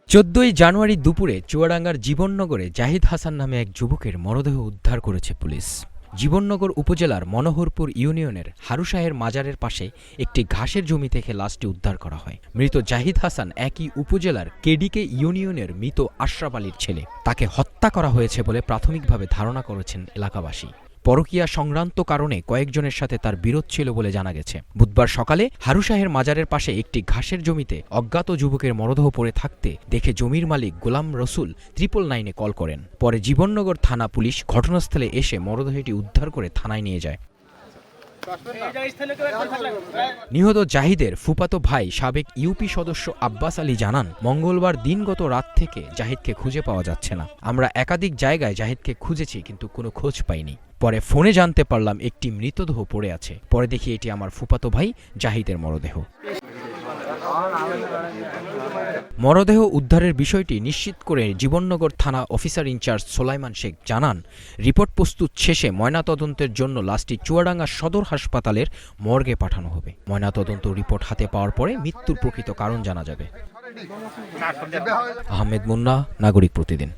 14 জানুয়ারি দুপুরে চুয়াডাঙ্গার জীবননগরে জাহিদ হাসান নামে এক যুবকের মরদেহ উদ্ধার করেছে পুলিশ। জীবননগর উপজেলার মনোহরপুর ইউনিয়নের হারুশাহের মাজারের পাশে একটি ঘাসের জমি থেকে লাশটি উদ্ধার করা হয়। মৃত জাহিদ হাসান একই উপজেলার কেডিকে ইউনিয়নের মৃত আশরাফ আলীর ছেলে। তাকে হত্যা করা হয়েছে বলে প্রাথমিকভাবে ধারণা করেছেন এলাকাবাসী। পরকীয়া সংক্রান্ত কারণে কয়েকজনের সাথে তার বিরোধ ছিল বলে জানা গেছে। বুধবার সকালে হারুশাহের মাজারের পাশে একটি ঘাসের জমিতে অজ্ঞাত যুবকের মরদেহ পড়ে থাকতে দেখে জমির মালিক গোলাম রসুল 999-এ কল করেন। পরে জীবননগর থানা পুলিশ ঘটনাস্থলে এসে মরদেহটি উদ্ধার করে থানায় নিয়ে যায়। নিহত জাহিদের ফুফাতো ভাই সাবেক ইউপি সদস্য আব্বাস আলী জানান, মঙ্গলবার দিনগত রাত থেকে জাহিদকে খুঁজে পাওয়া যাচ্ছে না। আমরা একাধিক জায়গায় জাহিদকে খুঁজেছি কিন্তু কোনো খোঁজ পাইনি। পরে ফোনে জানতে পারলাম একটি মৃতদেহ পড়ে আছে। পরে দেখি এটি আমার ফুফাতো ভাই জাহিদের মরদেহ। মরদেহ উদ্ধারের বিষয়টি নিশ্চিত করে জীবননগর থানা অফিসার ইনচার্জ সোলাইমান শেখ জানান, রিপোর্ট প্রস্তুত শেষে ময়নাতদন্তের জন্য লাশটি চুয়াডাঙ্গা সদর হাসপাতালের মর্গে পাঠানো হবে। ময়নাতদন্ত রিপোর্ট হাতে পাওয়ার পরে মৃত্যুর প্রকৃত কারণ জানা যাবে। আহমেদ মুন্না, নাগরিক প্রতিদিন।